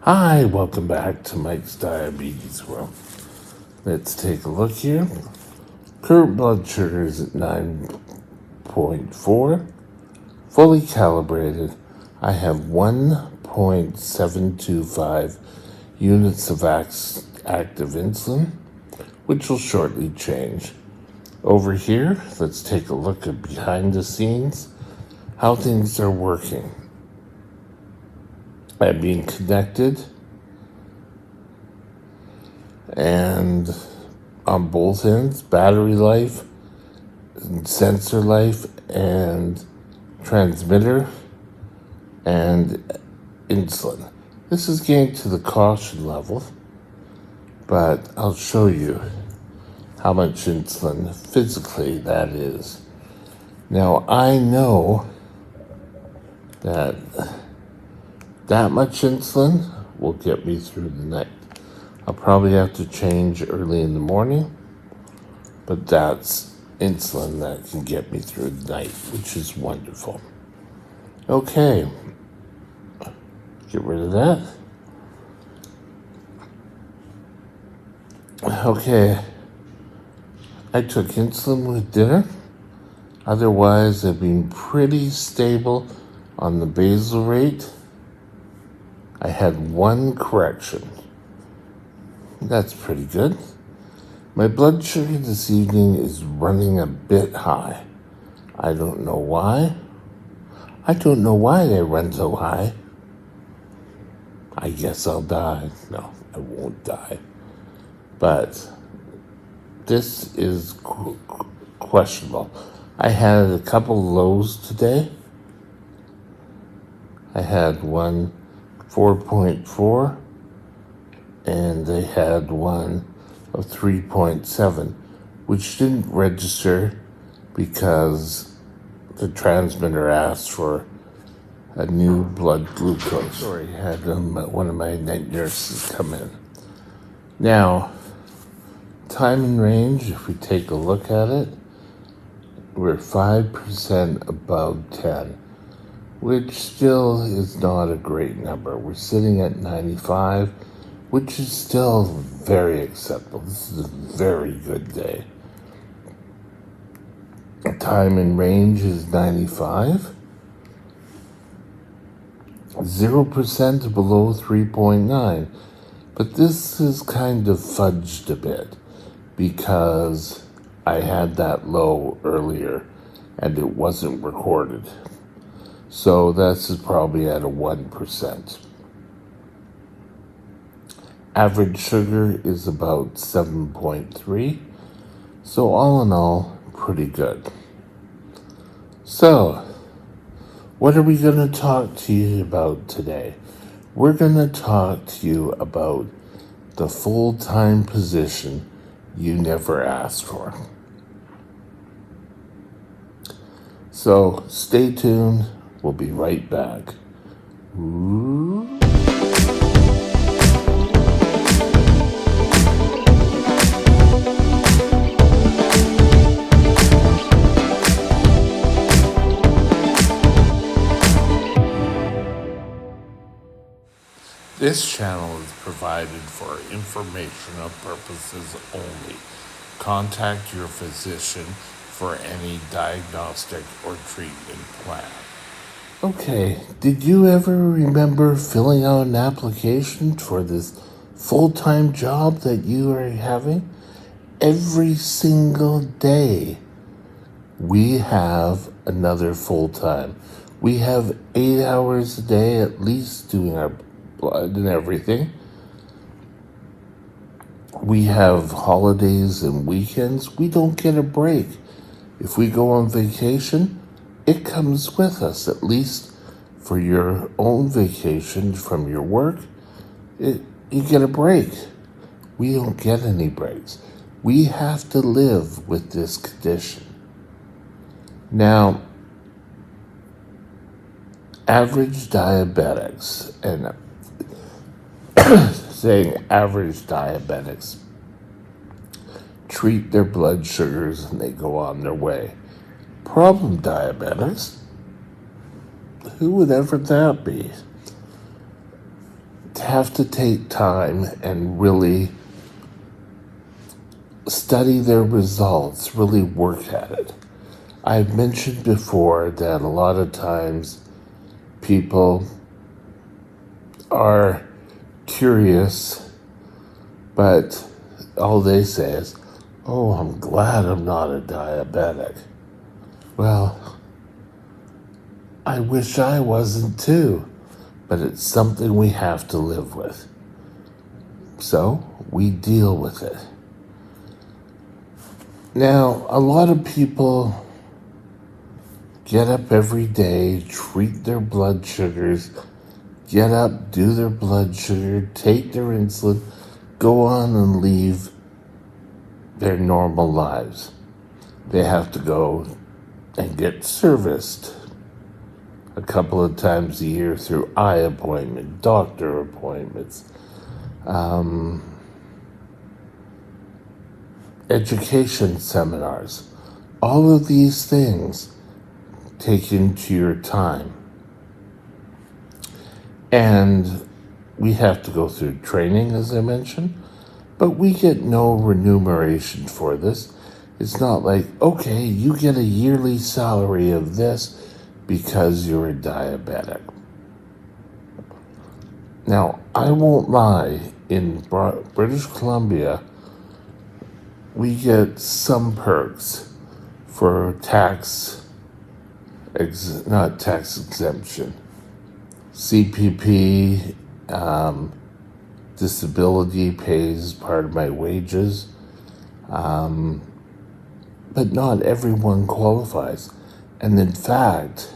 Hi, welcome back to Mike's Diabetes World. Let's take a look here. Current blood sugar is at 9.4, fully calibrated. I have 1.725 units of active insulin, which will shortly change. Over here, let's take a look at behind the scenes, how things are working. I'm being connected and on both ends, battery life, sensor life, and transmitter, and insulin. This is getting to the caution level, but I'll show you how much insulin physically that is. Now, I know that much insulin will get me through the night. I'll probably have to change early in the morning, but that's insulin that can get me through the night, which is wonderful. Okay, get rid of that. Okay, I took insulin with dinner. Otherwise, I've been pretty stable on the basal rate. I had one correction. That's pretty good. My blood sugar this evening is running a bit high. I don't know why. I don't know why they run so high. I guess I'll die. No, I won't die. But this is questionable. I had a couple lows today. I had one 4.4, and they had one of 3.7, which didn't register because the transmitter asked for a new blood glucose. Sorry, I had one of my night nurses come in. Now, time and range, if we take a look at it, we're 5% above 10, which still is not a great number. We're sitting at 95, which is still very acceptable. This is a very good day. Time and range is 95. 0% below 3.9. But this is kind of fudged a bit because I had that low earlier and it wasn't recorded. So this is probably at a 1%. Average sugar is about 7.3. So all in all, pretty good. So, what are we going to talk to you about today? We're going to talk to you about the full-time position you never asked for. So, stay tuned. We'll be right back. Ooh. This channel is provided for informational purposes only. Contact your physician for any diagnostic or treatment plan. Okay, did you ever remember filling out an application for this full-time job that you are having? Every single day, we have another full-time. We have 8 hours a day at least doing our blood and everything. We have holidays and weekends. We don't get a break. If we go on vacation, it comes with us, at least for your own vacation from your work. You get a break. We don't get any breaks. We have to live with this condition. Now, average diabetics, and saying average diabetics, treat their blood sugars and they go on their way. Problem diabetics, who would ever that be? have to take time and really study their results, really work at it. I've mentioned before that a lot of times people are curious, but all they say is, "Oh, I'm glad I'm not a diabetic." Well, I wish I wasn't too, but it's something we have to live with. So we deal with it. Now, a lot of people get up every day, treat their blood sugars, get up, do their blood sugar, take their insulin, go on and leave their normal lives. They have to go and get serviced a couple of times a year through eye appointment, doctor appointments, education seminars. All of these things take into your time. And we have to go through training, as I mentioned, but we get no remuneration for this. It's not like, okay, you get a yearly salary of this because you're a diabetic. Now, I won't lie, in British Columbia, we get some perks for not tax exemption, CPP, disability pays part of my wages, but not everyone qualifies. And in fact,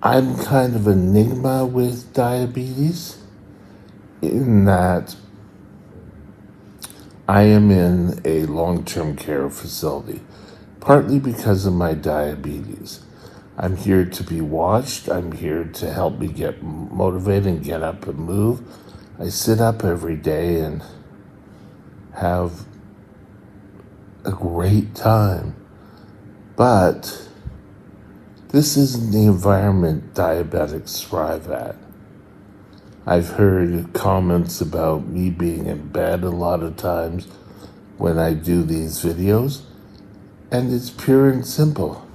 I'm kind of an enigma with diabetes in that I am in a long-term care facility, partly because of my diabetes. I'm here to be watched. I'm here to help me get motivated and get up and move. I sit up every day and have a great time. But this isn't the environment diabetics thrive at. I've heard comments about me being in bed a lot of times when I do these videos, and it's pure and simple.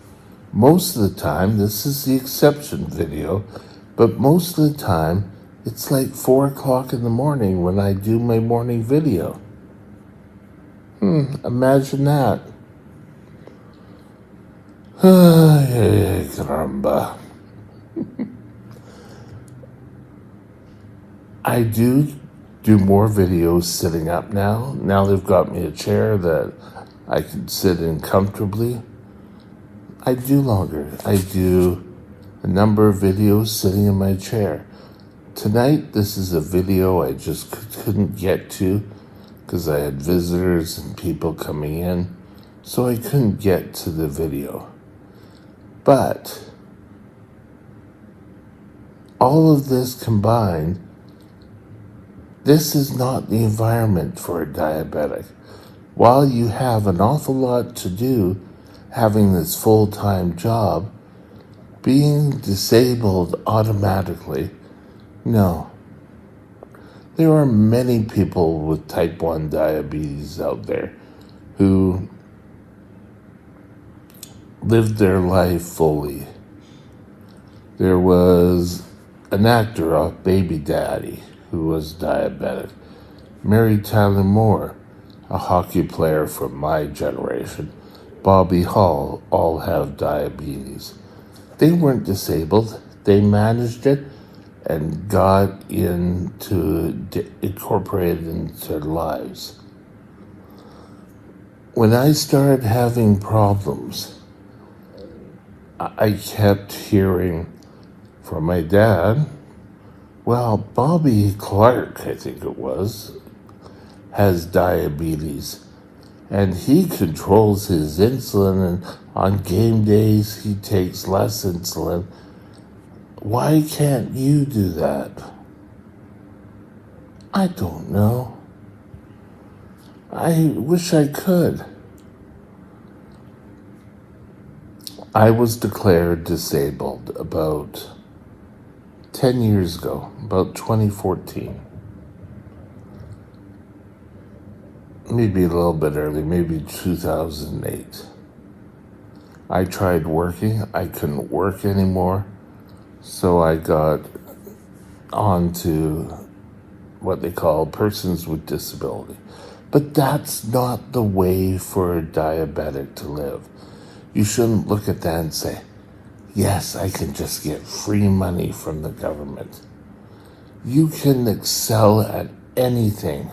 Most of the time, this is the exception video, but most of the time, it's like 4 o'clock in the morning when I do my morning video. Imagine that. Ay, caramba. I do more videos sitting up now. Now they've got me a chair that I can sit in comfortably. I do longer. I do a number of videos sitting in my chair. Tonight, this is a video I just couldn't get to because I had visitors and people coming in, so I couldn't get to the video. But all of this combined, this is not the environment for a diabetic. While you have an awful lot to do having this full-time job, being disabled automatically, no. There are many people with type 1 diabetes out there who lived their life fully. There was an actor off Baby Daddy who was diabetic. Mary Tyler Moore, a hockey player from my generation. Bobby Hall, all have diabetes. They weren't disabled. They managed it and got incorporated into their lives. When I started having problems, I kept hearing from my dad, well, Bobby Clark, I think it was, has diabetes. And he controls his insulin, and on game days he takes less insulin. Why can't you do that? I don't know. I wish I could. I was declared disabled about 10 years ago, about 2014. Maybe a little bit early, maybe 2008. I tried working. I couldn't work anymore. So I got onto what they call persons with disability. But that's not the way for a diabetic to live. You shouldn't look at that and say, yes, I can just get free money from the government. You can excel at anything.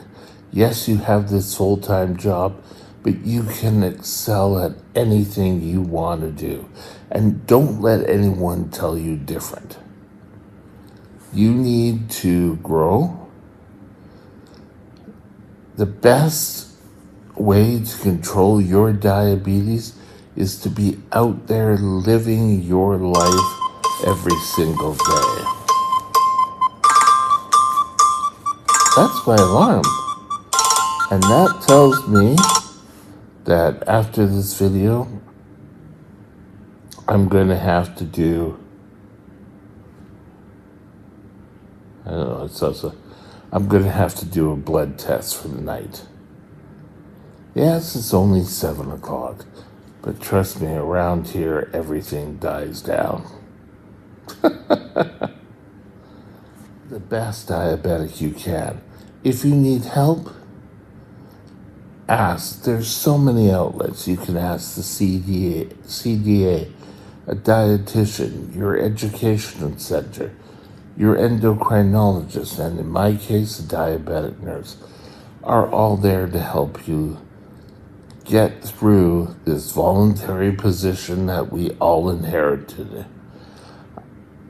Yes, you have this full-time job, but you can excel at anything you want to do. And don't let anyone tell you different. You need to grow. The best way to control your diabetes is to be out there living your life every single day. That's my alarm. And that tells me that after this video, I'm going to have to do, I don't know, it's also, I'm going to have to do a blood test for the night. Yes, it's only 7 o'clock, but trust me, around here, everything dies down. The best diabetic you can. If you need help, ask. There's so many outlets. You can ask the CDA, a dietitian, your education center, your endocrinologist, and in my case, a diabetic nurse, are all there to help you get through this voluntary position that we all inherited.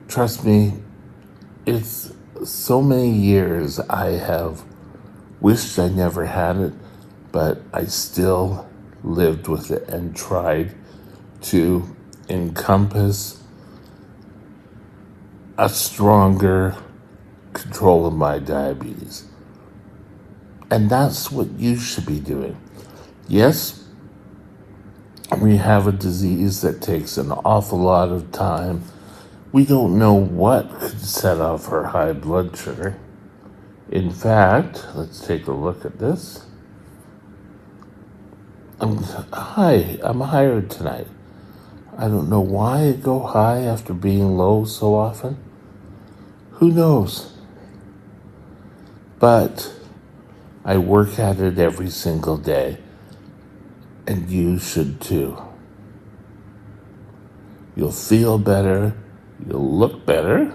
Trust me, it's so many years I have wished I never had it, but I still lived with it and tried to encompass a stronger control of my diabetes. And that's what you should be doing. Yes, we have a disease that takes an awful lot of time. We don't know what could set off her high blood sugar. In fact, let's take a look at this. I'm higher tonight. I don't know why I go high after being low so often. Who knows? But I work at it every single day, and you should too. You'll feel better. You'll look better.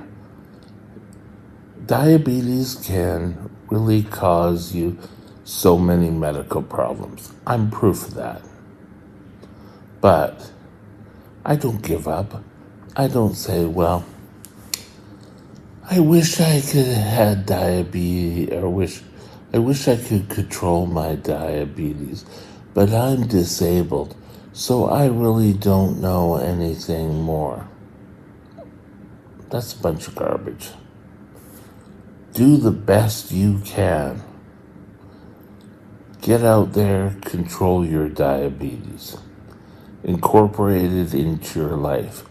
Diabetes can really cause you so many medical problems. I'm proof of that. But I don't give up. I don't say, well, I wish I could have had diabetes, or I wish I could control my diabetes, but I'm disabled, so I really don't know anything more. That's a bunch of garbage. Do the best you can. Get out there, control your diabetes. Incorporate it into your life.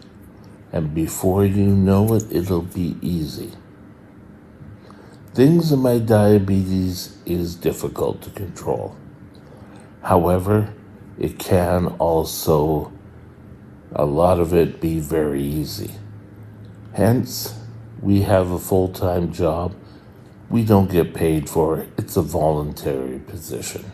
And before you know it, it'll be easy. Things in my diabetes is difficult to control. However, it can also, a lot of it, be very easy. Hence, we have a full-time job. We don't get paid for it. It's a voluntary position.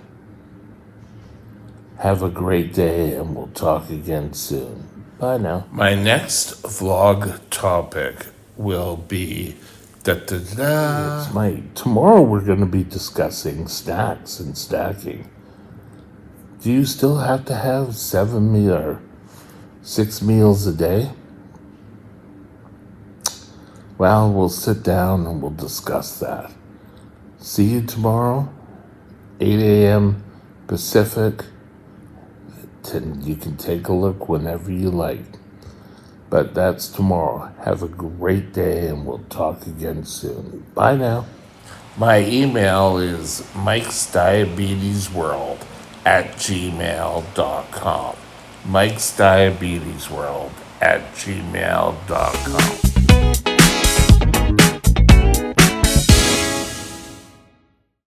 Have a great day, and we'll talk again soon. Bye now. My next vlog topic will be tomorrow we're going to be discussing snacks and stacking. Do you still have to have 6 meals a day? Well, we'll sit down and we'll discuss that. See you tomorrow, 8 a.m. Pacific. You can take a look whenever you like. But that's tomorrow. Have a great day, and we'll talk again soon. Bye now. My email is mikesdiabetesworld@gmail.com. mikesdiabetesworld@gmail.com.